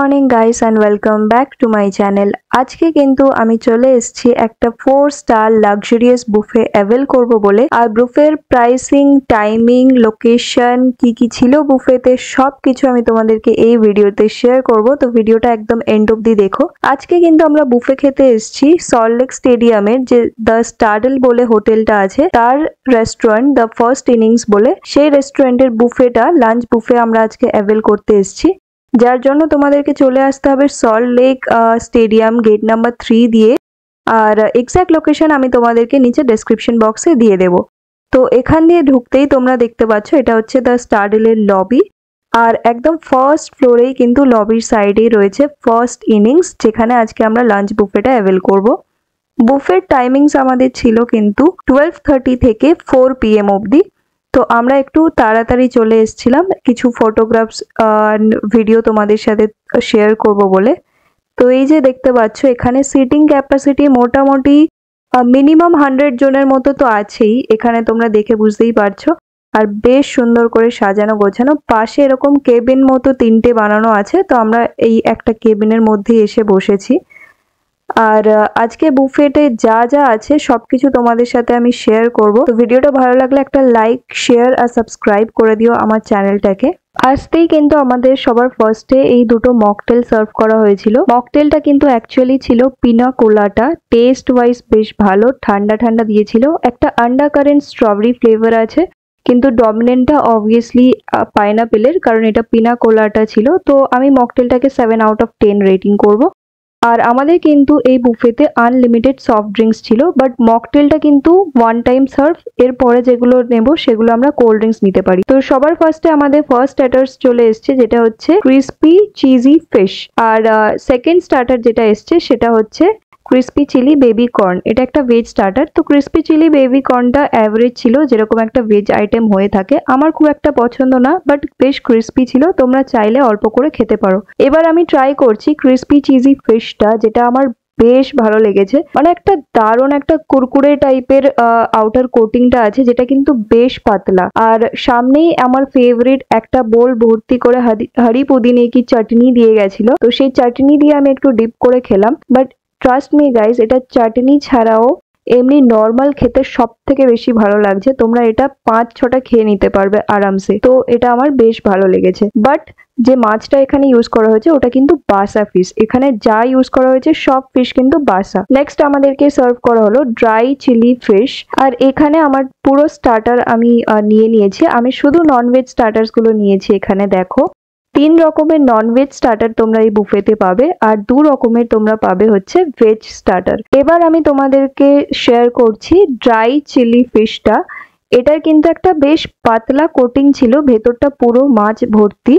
Morning guys and welcome back to my channel. আজকে কিন্তু আমি চলে এসেছি একটা 4 স্টার লাক্সারিয়াস বুফে অ্যাভেল করব বলে। আর বুফের প্রাইসিং, টাইমিং, লোকেশন, কি ছিল বুফেতে সব কিছু আমি তোমাদেরকে এই ভিডিওতে শেয়ার করব। তো ভিডিওটা একদম এন্ড অবধি দেখো। আজকে কিন্তু আমরা বুফে খেতে এসেছি সল্টলেক স্টেডিয়ামের যে দ্য স্টাডল বলে হোটেলটা আছে তার রেস্টুরেন্ট দ্য ফার্স্ট ইনিংস বলে, সেই রেস্টুরেন্টের বুফেটা লাঞ্চ বুফে আমরা আজকে অ্যাভেল করতে এসেছি। যার জন্য তোমাদেরকে চলে আসতে হবে সল্টলেক স্টেডিয়াম গেট নাম্বার 3 দিয়ে। আর এক্স্যাক্ট লোকেশন আমি তোমাদেরকে নিচে ডেসক্রিপশন বক্সে দিয়ে দেবো। তো এখান দিয়ে ঢুকতেই তোমরা দেখতে পাচ্ছ এটা হচ্ছে দ্য স্টাডলের লবি। আর একদম ফার্স্ট ফ্লোরেই কিন্তু লবির সাইডেই রয়েছে ফার্স্ট ইনিংস, যেখানে আজকে আমরা লাঞ্চ বুফেটা অ্যাভেল করব। বুফের টাইমিংস আমাদের ছিল কিন্তু 12:30 থেকে 4 PM অবধি। তো আমরা একটু তাড়াতাড়ি চলে এসেছিলাম কিছু ফটোগ্রাফস ভিডিও তোমাদের সাথে শেয়ার করব বলে। তো এই যে দেখতে পাচ্ছ এখানে সিটিং ক্যাপাসিটি মোটামুটি মিনিমাম 100 জনের মতো তো আছেই, এখানে তোমরা দেখে বুঝতেই পারছো। আর বেশ সুন্দর করে সাজানো গোছানো, পাশে এরকম কেবিন মতো 3টে বানানো আছে। তো আমরা এই একটা কেবিনের মধ্যে এসে বসেছি। আর আজকে বুফেটে যা যা আছে সবকিছু তোমাদের সাথে আমি শেয়ার করব। তো ভিডিওটা ভালো লাগলে একটা লাইক, শেয়ার আর সাবস্ক্রাইব করে দিও আমার চ্যানেলটাকে। আসতেই কিন্তু আমাদের সবার ফার্স্টে এই দুটো মকটেল সার্ভ করা হয়েছিল। মকটেলটা কিন্তু অ্যাকচুয়ালি ছিল পিনা কোলাটা, টেস্ট ওয়াইজ বেশ ভালো, ঠান্ডা ঠান্ডা দিয়েছিল। একটা আন্ডার কারেন্ট স্ট্রবেরি ফ্লেভার আছে, কিন্তু ডমিনেন্টটা অবভিয়াসলি পাইনাপেলের, কারণ এটা পিনা কোলাটা ছিল। তো আমি মকটেলটাকে 7/10 রেটিং করব। আর আমাদের কিন্তু এই বুফেতে আনলিমিটেড সফট ড্রিঙ্কস ছিল, বাট মকটেলটা কিন্তু ওয়ান টাইম সার্ভ। এরপরে যেগুলো নেব সেগুলো আমরা কোল্ড ড্রিঙ্কস নিতে পারি। তো সবার ফার্স্টে আমাদের ফার্স্ট স্টার্টার্স চলে এসছে, যেটা হচ্ছে ক্রিসপি চিজি ফিশ। আর সেকেন্ড স্টার্টার যেটা এসছে সেটা হচ্ছে ক্রিসপি চিলি বেবি কর্ন। এটা একটা ভেজ স্টার্টার। তো ক্রিসপি চিলি বেবি কর্নটা অ্যাভারেজ ছিল, যেরকম একটা ভেজ আইটেম হয়ে থাকে। আমার খুব একটা পছন্দ না, বাট বেশ ক্রিসপি ছিল, তোমরা চাইলে অল্প করে খেতে পারো। এবার আমি ট্রাই করছি ক্রিসপি চিজি ফিশটা, যেটা আমার বেশ ভালো লেগেছে। মানে একটা দারুণ একটা কুরকুরে টাইপের আউটার কোটিংটা আছে, যেটা কিন্তু বেশ পাতলা। আর সামনেই আমার ফেভারিট একটা বোল ভর্তি করে হারি পুদিনে কি চাটনি দিয়ে গেছিল। তো সেই চাটনি দিয়ে আমি একটু ডিপ করে খেলাম। বাট ট্রাস্ট মি গাইস, এটা চাটনি ছাড়াও এমনি নর্মাল খেতে সব থেকে বেশি ভালো লাগছে। তোমরা এটা 5-6টা খেয়ে নিতে পারবে আরামসে। তো এটা আমার বেশ ভালো লেগেছে। বাট যে মাছটা এখানে ইউজ করা হয়েছে ওটা কিন্তু বাসা ফিশ। এখানে যা ইউজ করা হয়েছে সব ফিশ কিন্তু বাসা। নেক্সট আমাদেরকে সার্ভ করা হলো ড্রাই চিলি ফিশ। আর এখানে আমার পুরো স্টার্টার আমি নিয়ে নিয়েছি। আমি শুধু ননভেজ স্টার্টার্স গুলো নিয়েছি। এখানে দেখো 3 রকমের ননভেজ স্টার্টার তোমরা এই বুফেতে পাবে, আর 2 রকমের তোমরা পাবে হচ্ছে ভেজ স্টার্টার। এবার আমি তোমাদেরকে শেয়ার করছি ড্রাই চিলি ফিশটা। এটার কিন্তু একটা বেশ পাতলা কোটিং ছিল, ভেতরটা পুরো মাছ ভর্তি।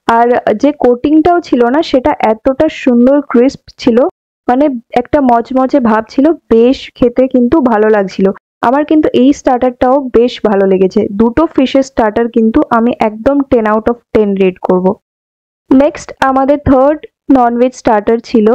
আর যে কোটিংটাও ছিল না সেটা এতটা সুন্দর ক্রিস্প ছিল, মানে একটা মচমচে ভাব ছিল, বেশ খেতে কিন্তু ভালো লাগছিল। আমার কিন্তু এই স্টার্টারটাও বেশ ভালো লেগেছে। দুটো ফিশের স্টার্টার কিন্তু আমি একদম 10/10 রেট করব। নেক্সট আমাদের থার্ড ননভেজ স্টার্টার ছিল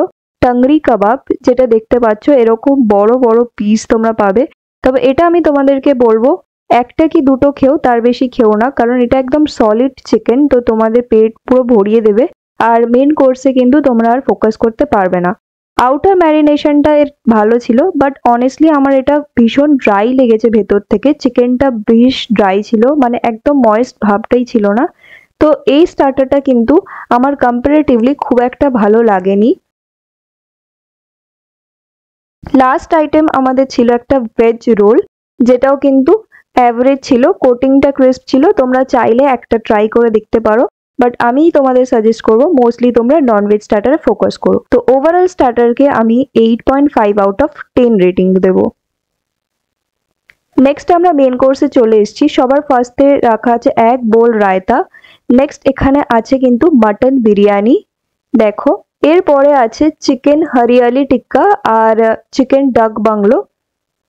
টাংরি কাবাব, যেটা দেখতে পাচ্ছ এরকম বড় বড় পিস তোমরা পাবে। তবে এটা আমি তোমাদেরকে বলবো একটা কি দুটো খেও, তার বেশি খেও না, কারণ এটা একদম সলিড চিকেন। তো তোমাদের পেট পুরো ভরিয়ে দেবে। আর মেন কোর্সে কিন্তু তোমরা আর ফোকাস করতে পারবে না। আউটার ম্যারিনেশনটা এর ভালো ছিল, বাট অনেস্টলি আমার এটা ভীষণ ড্রাই লেগেছে ভেতর থেকে। চিকেনটা বেশ ড্রাই ছিল, মানে একদম ময়েস্ট ভাবটাই ছিল না। তো এই স্টার্টারটা কিন্তু আমার কম্পারেটিভলি খুব একটা ভালো লাগেনি। লাস্ট আইটেম আমাদের ছিল একটা ভেজ রোল, যেটাও কিন্তু অ্যাভারেজ ছিল, কোটিংটা ক্রিস্প ছিল। তোমরা চাইলে একটা ট্রাই করে দেখতে পারো, বাট আমি তোমাদের সাজেস্ট করবো মোস্টলি তোমরা ননভেজ স্টার্টারে ফোকাস করো। তো ওভারঅল স্টার্টারকে আমি 8.5/10 রেটিং দেবো। নেক্সট আমরা মেন কোর্সে চলে এসেছি। সবার ফার্স্টে রাখা আছে এক বোল রায়তা। নেক্সট এখানে আছে কিন্তু মাটন বিরিয়ানি, দেখো। এরপরে আছে চিকেন হরিয়ালি টিক্কা আর চিকেন ডাক বাংলো,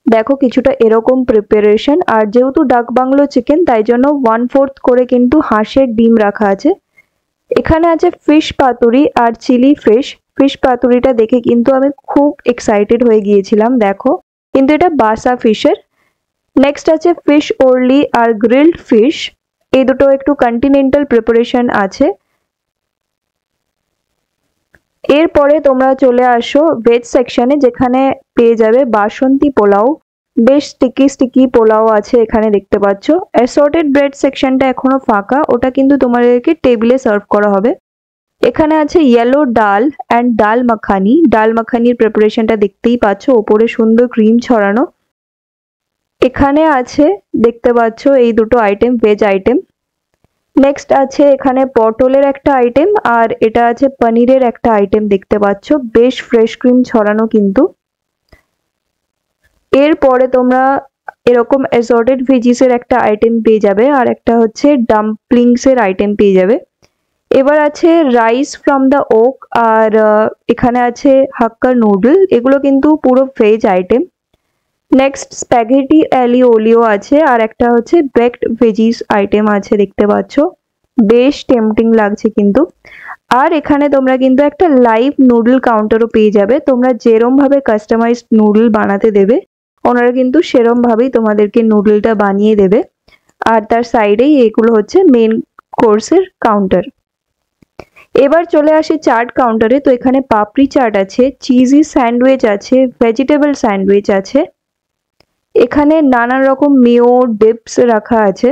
দেখো কিছুটা এরকম প্রিপারেশন। আর যেহেতু ডাক বাংলো চিকেন, তাই জন্য 1/4 করে কিন্তু হাঁসের ডিম রাখা আছে। এখানে আছে ফিশ পাতুরি আর চিলি ফিশ। ফিশ পাতুরিটা দেখে কিন্তু আমি খুব এক্সাইটেড হয়ে গিয়েছিলাম, দেখো, কিন্তু এটা বাসা ফিশের। নেক্সট আছে ফিশ ওরলি আর গ্রিলড ফিশ। এই দুটো একটু কন্টিনেন্টাল প্রিপারেশন আছে। এরপরে তোমরা চলে আসো ভেজ সেকশনে, যেখানে পেয়ে যাবে বাসন্তী পোলাও। বেশ স্টিকি স্টিকি পোলাও আছে এখানে দেখতে পাচ্ছ। অ্যাসর্টেড ব্রেড সেকশনটা এখনো ফাঁকা, ওটা কিন্তু তোমাদেরকে টেবিলে সার্ভ করা হবে। এখানে আছে ইয়েলো ডাল অ্যান্ড ডাল মাখানি। ডাল মাখানির প্রিপারেশনটা দেখতেই পাচ্ছ, ওপরে সুন্দর ক্রিম ছড়ানো। এখানে আছে দেখতে পাচ্ছ এই দুটো আইটেম, ভেজ আইটেম। নেক্সট আছে এখানে পটলের একটা আইটেম, আর এটা আছে পনিরের একটা আইটেম দেখতে পাচ্ছ, বেশ ফ্রেশ ক্রিম ছড়ানো কিন্তু। এরপরে তোমরা এরকম অ্যাসর্টেড ভেজিসের একটা আইটেম পেয়ে যাবে, আর একটা হচ্ছে ডাম্পলিংসের আইটেম পেয়ে যাবে। এবার আছে রাইস ফ্রম দ্য ওক, আর এখানে আছে হাক্কা নুডল, এগুলো কিন্তু পুরো veg item. Next spaghetti aglio olio আছে, আর একটা হচ্ছে বেকড ভেজিস আইটেম আছে দেখতে পাচ্ছ, বেশ টেম্পটিং লাগছে কিন্তু। আর এখানে তোমরা কিন্তু একটা লাইভ নুডল কাউন্টারও পেয়ে যাবে, তোমরা যেরম ভাবে কাস্টমাইজড নুডল বানাতে দেবে ওনারা কিন্তু সেরম ভাবেই তোমাদেরকে নুডলটা বানিয়ে দেবে। আর তার সাইডেই এগুলো হচ্ছে মেন কোর্সের কাউন্টার। এবার চলে আসি চাট কাউন্টারে। তো এখানে পাপড়ি চাট আছে, চিজি স্যান্ডউইচ আছে, ভেজিটেবল স্যান্ডউইচ আছে, এখানে নানান রকম মেয়ো ডিপস রাখা আছে,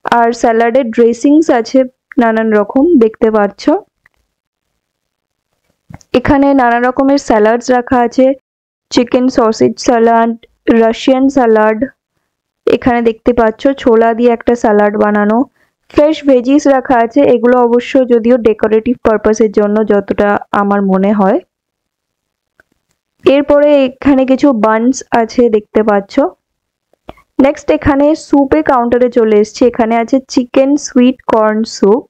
আর স্যালাডের ড্রেসিংস আছে নানান রকম দেখতে পাচ্ছ। এখানে নানা রকমের স্যালাডস রাখা আছে, chicken sausage salad, Russian salad, এখানে দেখতে পাচ্ছ ছোলা দিয়ে একটা স্যালাড বানানো, ফ্রেশ ভেজিস রাখা আছে, এগুলো অবশ্য যদিও ডেকোরেটিভ পারপাসের জন্য যতটা আমার মনে হয়। এরপরে এখানে কিছু বানস আছে দেখতে পাচ্ছ। নেক্সট এখানে স্যুপে কাউন্টারে চলে এসেছি, এখানে আছে চিকেন সুইট কর্ন স্যুপ,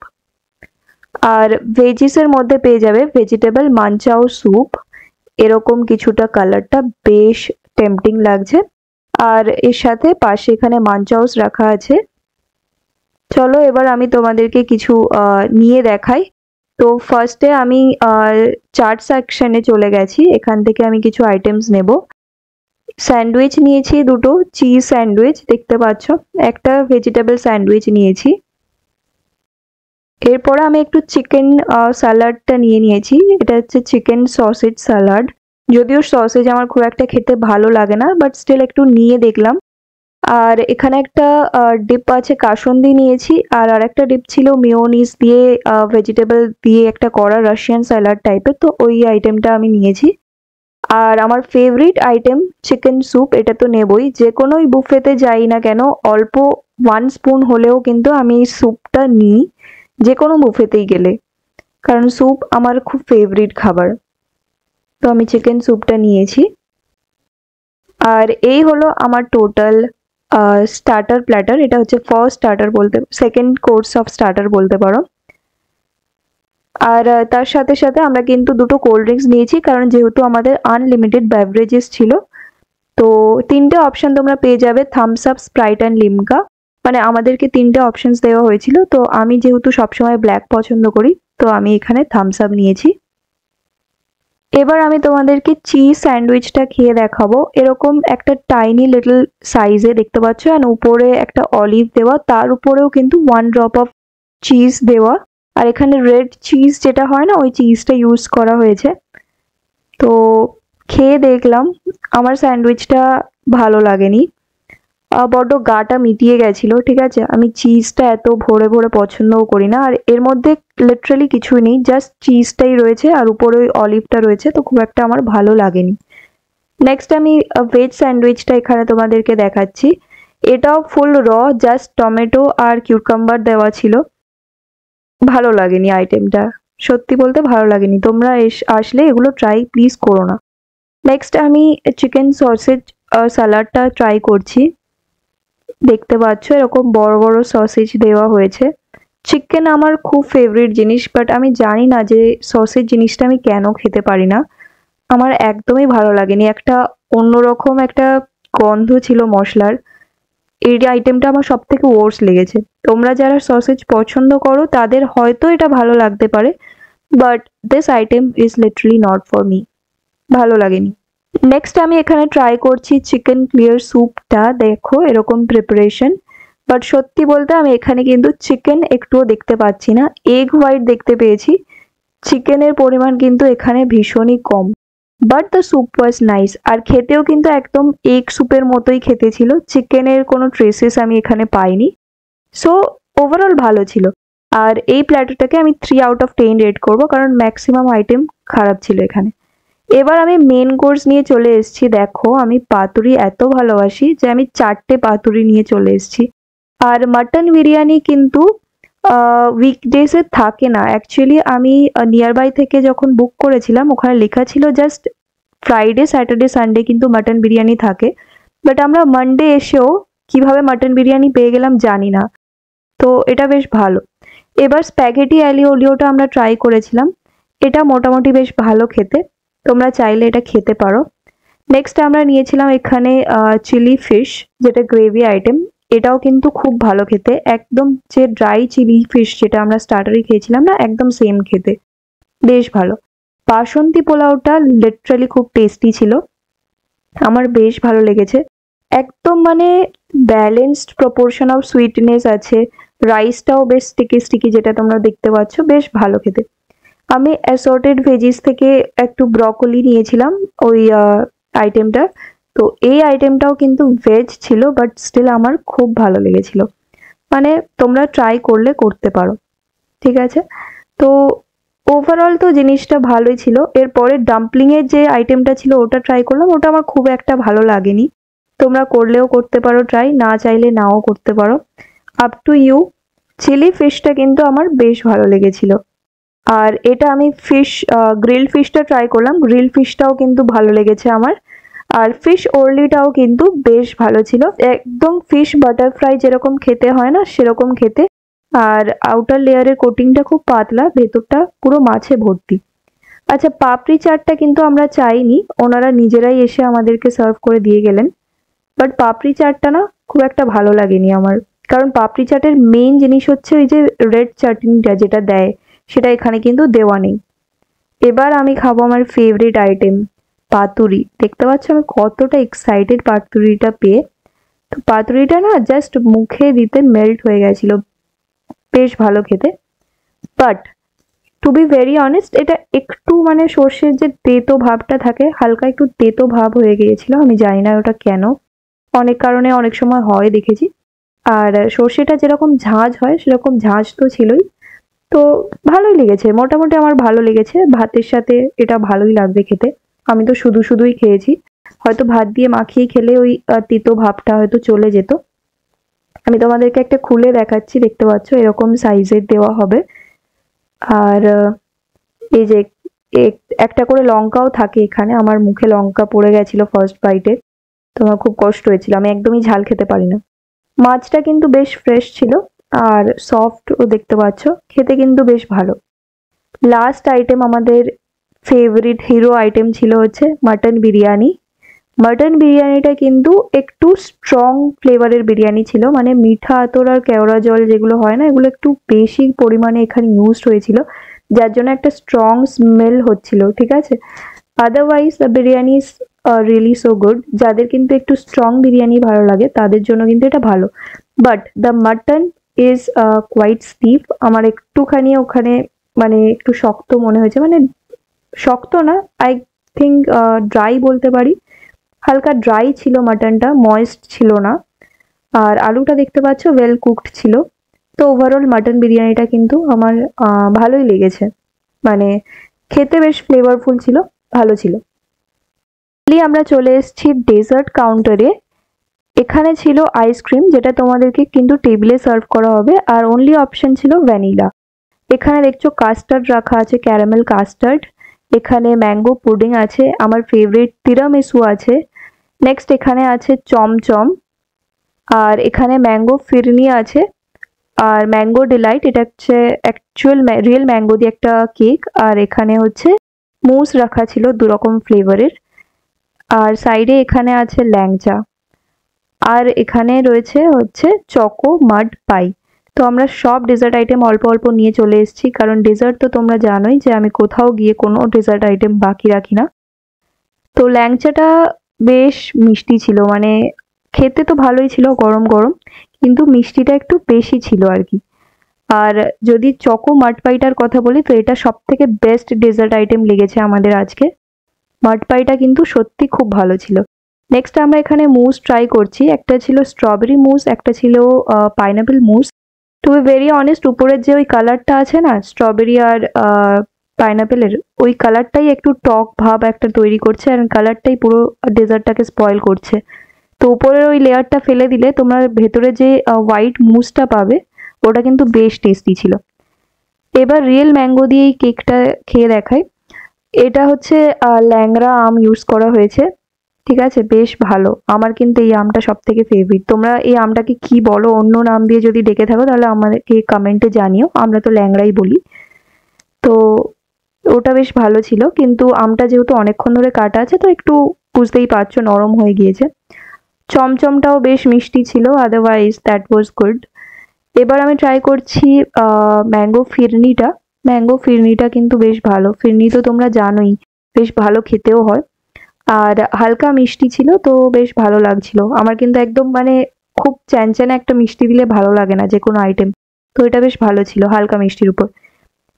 আর ভেজিসের মধ্যে পেয়ে যাবে ভেজিটেবল মানচাও স্যুপ। এরকম কিছুটা কালারটা বেশ টেম্পটিং লাগছে, আর এর সাথে পাশে এখানে মানচাউস রাখা আছে। চলো এবার আমি তোমাদেরকে কিছু নিয়ে দেখাই। তো ফার্স্টে আমি চাট সেকশনে চলে গেছি, এখান থেকে আমি কিছু আইটেমস নেব। স্যান্ডউইচ নিয়েছি দুটো, চিজ স্যান্ডউইচ দেখতে পাচ্ছ, একটা ভেজিটেবল স্যান্ডউইচ নিয়েছি। এরপরে আমি একটু চিকেন স্যালাডটা নিয়েছি, এটা হচ্ছে চিকেন সসেজ স্যালাড। যদিও সসেজ আমার খুব একটা খেতে ভালো লাগে না, বাট স্টিল একটু নিয়ে দেখলাম। আর এখানে একটা ডিপ আছে কাসুন্দি নিয়েছি, আর আরেকটা ডিপ ছিল মেয়োনিজ দিয়ে ভেজিটেবল দিয়ে একটা করা রাশিয়ান স্যালাড টাইপের, তো ওই আইটেমটা আমি নিয়েছি। আর আমার ফেভারিট আইটেম চিকেন স্যুপ, এটা তো নেবই, যে কোনোই বুফেতে যাই না কেন অল্প 1 স্পুন হলেও কিন্তু আমি এই স্যুপটা নিই যে কোনো বুফেতেই গেলে, কারণ স্যুপ আমার খুব ফেভারিট খাবার। তো আমি চিকেন স্যুপটা নিয়েছি। আর এই হলো আমার টোটাল স্টার্টার প্ল্যাটার, এটা হচ্ছে ফার্স্ট স্টার্টার বলতে, সেকেন্ড কোর্স অফ স্টার্টার বলতে পারো। আর তার সাথে সাথে আমরা কিন্তু দুটো কোল্ড ড্রিঙ্কস নিয়েছি, কারণ যেহেতু আমাদের আনলিমিটেড বেভারেজেস ছিল। তো তিনটে অপশন তোমরা পেয়ে যাবে, Thums Up, Sprite and Limca, মানে আমাদেরকে তিনটে অপশনস দেওয়া হয়েছিল। তো আমি যেহেতু সবসময় ব্ল্যাক পছন্দ করি, তো আমি এখানে থামস আপ নিয়েছি। এবার আমি তোমাদেরকে চিজ স্যান্ডউইচটা খেয়ে দেখাবো। এরকম একটা টাইনি লিটল সাইজে দেখতে পাচ্ছ, আর উপরে একটা অলিভ দেওয়া, তার উপরেও কিন্তু 1 ড্রপ অফ চিজ দেওয়া, আর এখানে রেড চিজ যেটা হয় না ওই চিজটা ইউজ করা হয়েছে। তো খেয়ে দেখলাম, আমার স্যান্ডউইচটা ভালো লাগেনি, বড্ড গাটা মিটিয়ে গেছিলো। ঠিক আছে, আমি চিজটা এত ভরে ভরে পছন্দও করি না, আর এর মধ্যে লিটারালি কিছুই নেই, জাস্ট চিজটাই রয়েছে আর উপরে ওই অলিভটা রয়েছে, তো খুব একটা আমার ভালো লাগেনি। নেক্সট আমি ভেজ স্যান্ডউইচটা এখানে তোমাদেরকে দেখাচ্ছি, এটাও ফুল র, জাস্ট টমেটো আর কিউকাম্বার দেওয়া ছিল, ভালো লাগেনি আইটেমটা, সত্যি বলতে ভালো লাগেনি। তোমরা আসলে এগুলো ট্রাই প্লিজ করো না। নেক্সট আমি চিকেন সসেজ স্যালাডটা ট্রাই করছি, দেখতে পাচ্ছ এরকম বড় বড় সসেজ দেওয়া হয়েছে। চিকেন আমার খুব ফেভারিট জিনিস, বাট আমি জানি না যে সসেজ জিনিসটা আমি কেন খেতে পারি না, আমার একদমই ভালো লাগেনি, একটা অন্যরকম একটা গন্ধ ছিল মশলার। এই আইটেমটা আমার সব থেকে ওয়ার্স্ট লেগেছে। তোমরা যারা সসেজ পছন্দ করো তাদের হয়তো এটা ভালো লাগতে পারে, but this item is literally not for me, ভালো লাগেনি। নেক্সট আমি এখানে ট্রাই করছি চিকেন ক্লিয়ার স্যুপটা, দেখো এরকম প্রিপারেশন, বাট সত্যি বলতে আমি এখানে কিন্তু চিকেন একটুও দেখতে পাচ্ছি না, এগ হোয়াইট দেখতে পেয়েছি, চিকেনের পরিমাণ কিন্তু এখানে ভীষণই কম, but the soup was nice. আর খেতেও কিন্তু একদম এগ স্যুপের মতোই খেতে ছিল, চিকেনের কোনো ট্রেসেস আমি এখানে পাইনি। সো ওভারঅল ভালো ছিল। আর এই প্ল্যাটারটাকে আমি 3/10 রেট করব, কারণ ম্যাক্সিমাম আইটেম খারাপ ছিল এখানে। এবার আমি মেন কোর্স নিয়ে চলে এসেছি। দেখো আমি পাতুরি এত ভালোবাসি যে আমি 4টে পাতুরি নিয়ে চলে এসেছি। আর মাটন বিরিয়ানি কিন্তু উইকডেজে থাকে না অ্যাকচুয়ালি। আমি নিয়ার বাই থেকে যখন বুক করেছিলাম ওখানে লেখা ছিল জাস্ট ফ্রাইডে স্যাটারডে সানডে কিন্তু মাটন বিরিয়ানি থাকে, বাট আমরা মানডে এসেও কিভাবে মাটন বিরিয়ানি পেয়ে গেলাম জানি না। তো এটা বেশ ভালো। এবার স্প্যাগেটি অ্যালিও ওলিওটা আমরা ট্রাই করেছিলাম, এটা মোটামুটি বেশ ভালো খেতে, তোমরা চাইলে এটা খেতে পারো। নেক্সট আমরা নিয়েছিলাম এখানে চিলি ফিশ, যেটা গ্রেভি আইটেম, এটাও কিন্তু খুব ভালো খেতে, একদম যে ড্রাই চিলি ফিশ যেটা আমরা স্টার্টারে খেয়েছিলাম না, একদম সেম খেতে, বেশ ভালো। বাসন্তী পোলাওটা লিটারালি খুব টেস্টি ছিল, আমার বেশ ভালো লেগেছে। একদম মানে ব্যালেন্সড প্রপোর্শন অফ সুইটনেস আছে, রাইসটাও বেশ স্টিকি স্টিকি যেটা তোমরা দেখতে পাচ্ছ, বেশ ভালো খেতে। আমি অ্যাসর্টেড ভেজিস থেকে একটু ব্রকলি নিয়েছিলাম ওই আইটেমটা, তো এই আইটেমটাও কিন্তু ভেজ ছিল, বাট স্টিল আমার খুব ভালো লেগেছিল। মানে তোমরা ট্রাই করলে করতে পারো, ঠিক আছে। তো ওভারঅল তো জিনিসটা ভালোই ছিল। এরপরে ডাম্পলিংয়ের যে আইটেমটা ছিল ওটা ট্রাই করলাম, ওটা আমার খুব একটা ভালো লাগেনি। তোমরা করলেও করতে পারো ট্রাই, না চাইলে নাও করতে পারো, আপ টু ইউ। চিলি ফিশটা কিন্তু আমার বেশ ভালো লেগেছিল। আর এটা আমি ফিশ গ্রিল ফিশটা ট্রাই করলাম, গ্রিল ফিশটাও কিন্তু ভালো লেগেছে আমার। আর ফিশ ওরলিটাও কিন্তু বেশ ভালো ছিল, একদম ফিশ বাটারফ্রাই যেরকম খেতে হয় না সেরকম খেতে। আর আউটার লেয়ারের কোটিংটা খুব পাতলা, ভেতরটা পুরো মাছে ভর্তি। আচ্ছা, পাপড়ি চাটটা কিন্তু আমরা চাইনি, ওনারা নিজেরাই এসে আমাদেরকে সার্ভ করে দিয়ে গেলেন। বাট পাপড়ি চাটটা না খুব একটা ভালো লাগেনি আমার, কারণ পাপড়ি চাটের মেইন জিনিস হচ্ছে ওই যে রেড চাটনিটা যেটা দেয়, সেটা এখানে কিন্তু দেওয়া নেই। এবার আমি খাবো আমার ফেভারিট আইটেম, পাতুরি। দেখতে পাচ্ছ আমি কতটা এক্সাইটেড পাতুরিটা পেয়ে। তো পাতুরিটা না জাস্ট মুখে দিতে মেল্ট হয়ে গেছিল, বেশ ভালো খেতে। But to be very honest, এটা একটু মানে সর্ষের যে তেতো ভাবটা থাকে, হালকা একটু তেতো ভাব হয়ে গিয়েছিল, আমি জানি না ওটা কেন, অনেক কারণে অনেক সময় হয় দেখেছি। আর সর্ষেটা যেরকম ঝাঁঝ হয় সেরকম ঝাঁঝ তো ছিলই। তো ভালোই লেগেছে, মোটামুটি আমার ভালো লেগেছে, ভাতের সাথে এটা ভালোই লাগবে খেতে। আমি তো শুধু শুধুই খেয়েছি, হয়তো ভাত দিয়ে মাখিয়ে খেলে ওই তেতো ভাবটা হয়তো চলে যেত। আমি তোমাদেরকে একটা খুলে দেখাচ্ছি, দেখতে পাচ্ছ এরকম সাইজের দেওয়া হবে। আর এই যে একটা করে লঙ্কাও থাকে এখানে, আমার মুখে লঙ্কা পড়ে গেছিল ফার্স্ট বাইটে, তো আমার খুব কষ্ট হয়েছিল, আমি একদমই ঝাল খেতে পারি না। মাছটা কিন্তু বেশ ফ্রেশ ছিল আর সফট ও, দেখতে পাচ্ছ খেতে কিন্তু বেশ ভালো। লাস্ট আইটেম আমাদের ফেভারিট হিরো আইটেম ছিল হচ্ছে মাটন বিরিয়ানি। মাটন বিরিয়ানিটা কিন্তু একটু স্ট্রং ফ্লেভারের বিরিয়ানি ছিল, মানে মিঠা আতর আর কেওড়া জল যেগুলো হয় না, এগুলো একটু বেশি পরিমাণে এখানে ইউজড হয়েছিল, যার জন্য একটা স্ট্রং স্মেল হচ্ছিল, ঠিক আছে। Otherwise the biryani is really so good. যাদের কিন্তু একটু স্ট্রং বিরিয়ানি ভালো লাগে তাদের জন্য কিন্তু এটা ভালো, but the mutton is quite stiff. আমার একটুখানি ওখানে মানে একটু শক্ত মনে হয়েছে, মানে শক্ত না, আই থিঙ্ক ড্রাই বলতে পারি, হালকা ড্রাই ছিল মাটনটা, ময়েস্ট ছিল না। আর আলুটা দেখতে পাচ্ছ ওয়েল কুকড ছিল। তো ওভারঅল মাটন বিরিয়ানিটা কিন্তু আমার ভালোই লেগেছে, মানে খেতে বেশ ফ্লেভারফুল ছিল, ভালো ছিল। আমরা চলে এসেছি ডেজার্ট কাউন্টারে। এখানে ছিল আইসক্রিম, যেটা তোমাদেরকে কিন্তু টেবিলে সার্ভ করা হবে, আর অনলি অপশন ছিল ভ্যানিলা। এখানে দেখছো কাস্টার্ড রাখা আছে, ক্যারামেল কাস্টার্ড। এখানে ম্যাঙ্গো পুডিং আছে, আমার ফেভারিট তিরামিসু আছে। নেক্সট এখানে আছে চমচম, আর এখানে ম্যাঙ্গো ফিরনি আছে, আর ম্যাঙ্গো ডিলাইট, এটা হচ্ছে অ্যাকচুয়াল রিয়েল ম্যাঙ্গো দিয়ে একটা কেক। আর এখানে হচ্ছে মুস রাখা ছিল 2 রকম ফ্লেভারের। আর সাইডে এখানে আছে ল্যাংচা। আর এখানে রয়েছে হচ্ছে চকো মাড পাই। তো আমরা সব ডেজার্ট আইটেম অল্প অল্প নিয়ে চলে এসেছি, কারণ ডেজার্ট তো তোমরা জানোই যে আমি কোথাও গিয়ে কোনো ডেজার্ট আইটেম বাকি রাখি না। তো ল্যাংচাটা বেশ মিষ্টি ছিল, মানে খেতে তো ভালোই ছিল গরম গরম, কিন্তু মিষ্টিটা একটু বেশি ছিল আর কি। আর যদি চকো মাড পাইটার কথা বলি তো এটা সব থেকে বেস্ট ডেজার্ট আইটেম লেগেছে আমাদের আজকে। মাড পাইটা কিন্তু সত্যি খুব ভালো ছিল। নেক্সট আমরা এখানে মুস ট্রাই করছি, একটা ছিল স্ট্রবেরি মুস, একটা ছিল pineapple mousse. To be very honest, উপরের যে ওই কালারটা আছে না স্ট্রবেরি আর পাইনাপেলের, ওই কালারটাই একটু টক ভাব একটা তৈরি করছে, আর কালারটাই পুরো ডেজার্টটাকে স্পয়েল করছে। তো উপরের ওই লেয়ারটা ফেলে দিলে তোমরা ভেতরে যে হোয়াইট মুসটা পাবে ওটা কিন্তু বেশ টেস্টি ছিল। এবার রিয়েল ম্যাঙ্গো দিয়ে এই কেকটা খেয়ে দেখাই। এটা হচ্ছে ল্যাংড়া আম ইউজ করা হয়েছে, ঠিক আছে, বেশ ভালো। আমার কিন্তু এই আমটা সব থেকে ফেভারিট। তোমরা এই আমটাকে কি বলো, অন্য নাম দিয়ে যদি ডেকে থাকো তাহলে আমাদেরকে কমেন্টে জানিও, আমরা তো ল্যাংড়াই বলি। তো ওটা বেশ ভালো ছিল, কিন্তু আমটা যেহেতু অনেকক্ষণ ধরে কাটা আছে তো একটু বুঝতেই পারছো নরম হয়ে গিয়েছে। চমচমটাও বেশ মিষ্টি ছিল, আদারওয়াইজ দ্যাট ওয়াজ গুড। এবার আমি ট্রাই করছি ম্যাঙ্গো ফিরনিটা। ম্যাঙ্গো ফিরনিটা কিন্তু বেশ ভালো, ফিরনি তো তোমরা জানোই বেশ ভালো খেতেও হয়, আর হালকা মিষ্টি ছিল, তো বেশ ভালো লাগছিল আমার। কিন্তু একদম মানে খুব চ্যানচ্যানে একটা মিষ্টি দিলে ভালো লাগে না যে কোনো আইটেম, তো এটা বেশ ভালো ছিল হালকা মিষ্টির উপর।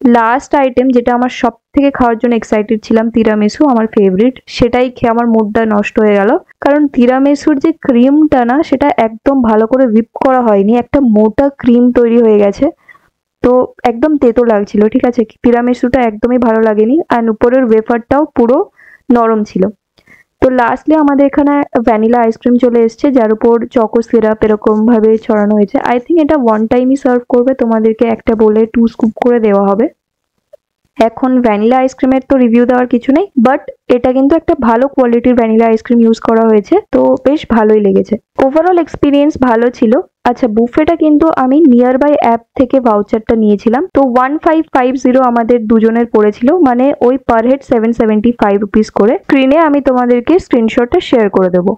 লাস্ট আইটেম যেটা আমার সব থেকে খাওয়ার জন্য এক্সাইটেড ছিলাম, তিরামিসু, আমার ফেভারিট। সেটাই খেয়ে আমার মুডটা নষ্ট হয়ে গেল, কারণ তিরামিসুর যে ক্রিমটা না সেটা একদম ভালো করে হুইপ করা হয়নি, একটা মোটা ক্রিম তৈরি হয়ে গেছে, তো একদম তেতো লাগছিল, ঠিক আছে। তিরামিসুটা একদমই ভালো লাগেনি, আর উপরের ওয়েফারটাও পুরো নরম ছিল। তো লাস্টলি আমাদের এখানে ভ্যানিলা আইসক্রিম চলে এসছে, যার উপর চকো সিরাপ এরকম ভাবে ছড়ানো হয়েছে। আই থিঙ্ক এটা ওয়ান টাইমই সার্ভ করবে, তোমাদেরকে একটা বলে 2 স্কুপ করে দেওয়া হবে। এখন ভ্যানিলা আইসক্রিমের তো রিভিউ দেওয়ার কিছু নেই, বাট এটা কিন্তু একটা ভালো কোয়ালিটির ভ্যানিলা আইসক্রিম ইউজ করা হয়েছে, তো বেশ ভালোই লেগেছে। ওভারঅল এক্সপিরিয়েন্স ভালো ছিল। আচ্ছা, বুফেটা কিন্তু আমি নিয়ার বাই অ্যাপ থেকে ভাউচারটা নিয়েছিলাম, তো 1550 আমাদের দুজনের পড়েছিল, মানে ওই পার হেড 775 রুপিস করে। স্ক্রিনে আমি তোমাদেরকে স্ক্রিনশটটা শেয়ার করে দেবো।